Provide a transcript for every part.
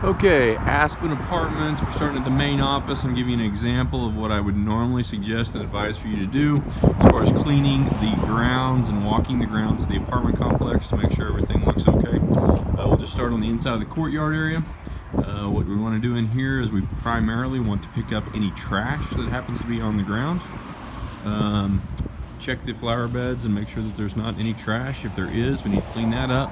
Okay, Aspen Apartments. We're starting at the main office. I'm giving you an example of what I would normally suggest and advise for you to do as far as cleaning the grounds and walking the grounds of the apartment complex to make sure everything looks okay. We'll just start on the inside of the courtyard area. What we want to do in here is we primarily want to pick up any trash that happens to be on the ground. Check the flower beds and make sure that there's not any trash. If there is, we need to clean that up.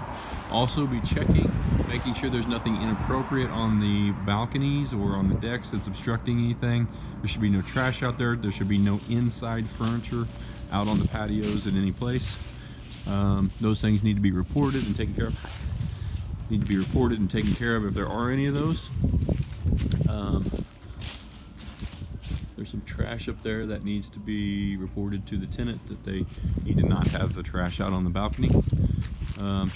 Also be checking, making sure there's nothing inappropriate on the balconies or on the decks that's obstructing anything. There should be no trash out there. There should be no inside furniture out on the patios in any place. Those things need to be reported and taken care of. Need to be reported and taken care of if there are any of those. There's some trash up there that needs to be reported to the tenant that they need to not have the trash out on the balcony.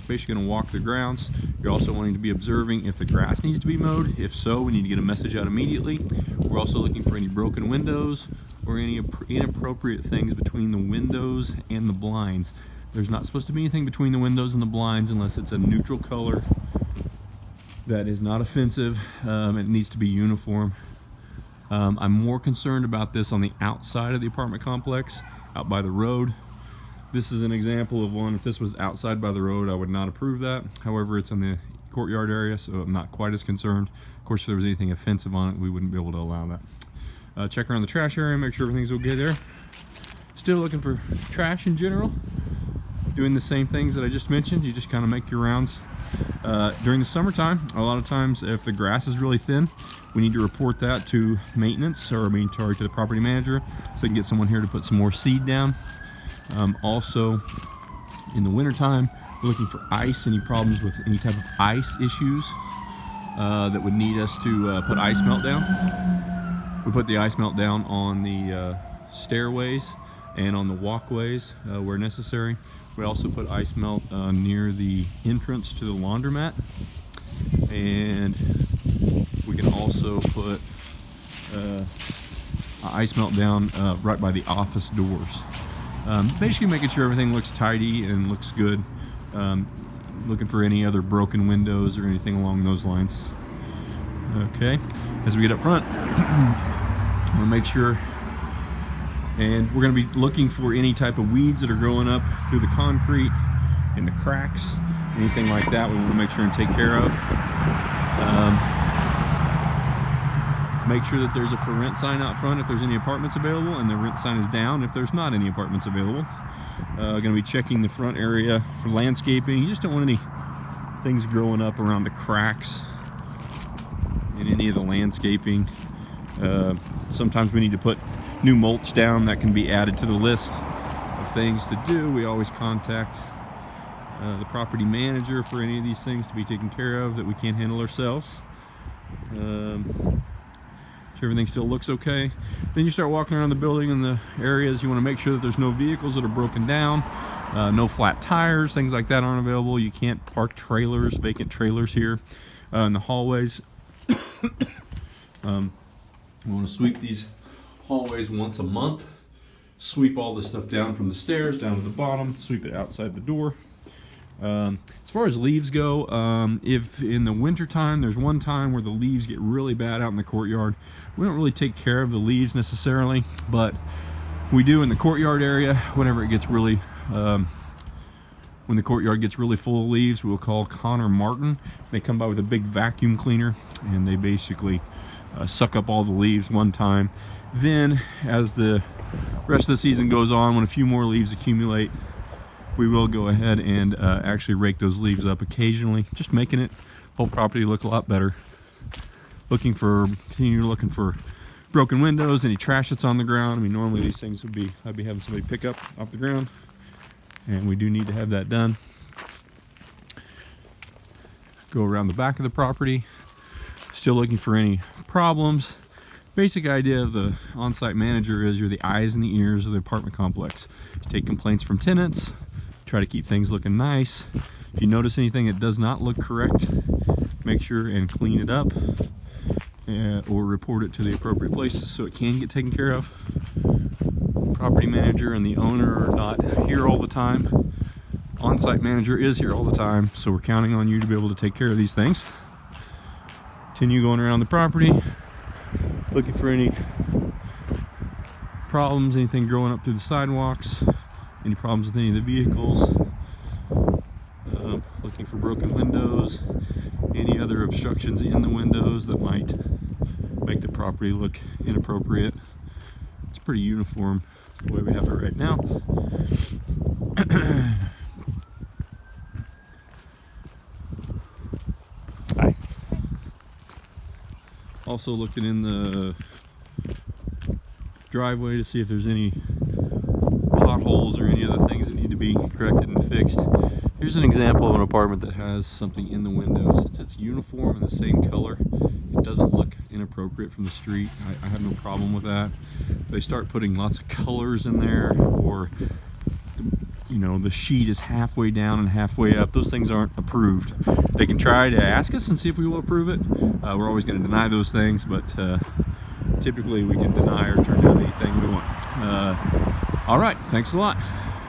Basically going to walk the grounds. You're also wanting to be observing if the grass needs to be mowed. If so, we need to get a message out immediately. We're also looking for any broken windows or any inappropriate things between the windows and the blinds. There's not supposed to be anything between the windows and the blinds unless it's a neutral color that is not offensive. It needs to be uniform. I'm more concerned about this on the outside of the apartment complex, out by the road. This is an example of one. If this was outside by the road, I would not approve that. However, it's in the courtyard area, so I'm not quite as concerned. Of course, if there was anything offensive on it, we wouldn't be able to allow that. Check around the trash area, make sure everything's okay there. Still looking for trash in general. Doing the same things that I just mentioned. You just kind of make your rounds. During the summertime, a lot of times if the grass is really thin, we need to report that to maintenance, or to the property manager, so we can get someone here to put some more seed down. Also, in the wintertime, we're looking for ice. Any problems with any type of ice issues that would need us to put ice melt down. We put the ice melt down on the stairways and on the walkways where necessary. We also put ice melt near the entrance to the laundromat, and we can also put ice melt down right by the office doors. Basically making sure everything looks tidy and looks good. Looking for any other broken windows or anything along those lines. Okay, as we get up front, I'm gonna make sure, and we're going to be looking for any type of weeds that are growing up through the concrete, in the cracks, anything like that. We want to make sure and take care of. Make sure that there's a for rent sign out front if there's any apartments available, and the rent sign is down if there's not any apartments available. Going to be checking the front area for landscaping. You just don't want any things growing up around the cracks in any of the landscaping. Sometimes we need to put new mulch down. That can be added to the list of things to do. We always contact the property manager for any of these things to be taken care of that we can't handle ourselves. Sure everything still looks okay. Then you start walking around the building and the areas. You want to make sure that there's no vehicles that are broken down, no flat tires, things like that aren't available. You can't park trailers, vacant trailers here in the hallways. We want to sweep these hallways once a month. Sweep all this stuff down from the stairs down to the bottom, sweep it outside the door. As far as leaves go, if in the winter time, there's one time where the leaves get really bad out in the courtyard. We don't really take care of the leaves necessarily, but we do in the courtyard area. Whenever it gets really when the courtyard gets really full of leaves, we'll call Connor Martin. They come by with a big vacuum cleaner, and they basically suck up all the leaves one time. Then as the rest of the season goes on, when a few more leaves accumulate, we will go ahead and actually rake those leaves up occasionally, just making it whole property look a lot better. Continue looking for broken windows, any trash that's on the ground. I mean, normally these things I'd be having somebody pick up off the ground, and we do need to have that done. Go around the back of the property, still looking for any problems. Basic idea of the on-site manager is you're the eyes and the ears of the apartment complex. You take complaints from tenants, try to keep things looking nice. If you notice anything that does not look correct, make sure and clean it up, or report it to the appropriate places so it can get taken care of. Property manager and the owner are not here all the time. On-site manager is here all the time, so we're counting on you to be able to take care of these things. Continue going around the property, looking for any problems, anything growing up through the sidewalks, any problems with any of the vehicles, looking for broken windows, any other obstructions in the windows that might make the property look inappropriate. It's pretty uniform the way we have it right now. Hi. Also looking in the driveway to see if there's any potholes or any other things that need to be corrected and fixed. Here's an example of an apartment that has something in the windows. It's uniform and the same color. It doesn't look inappropriate from the street. I have no problem with that. If they start putting lots of colors in there, or you know, the sheet is halfway down and halfway up, those things aren't approved. They can try to ask us and see if we will approve it. We're always going to deny those things, but typically we can deny or turn down anything we want. All right, thanks a lot.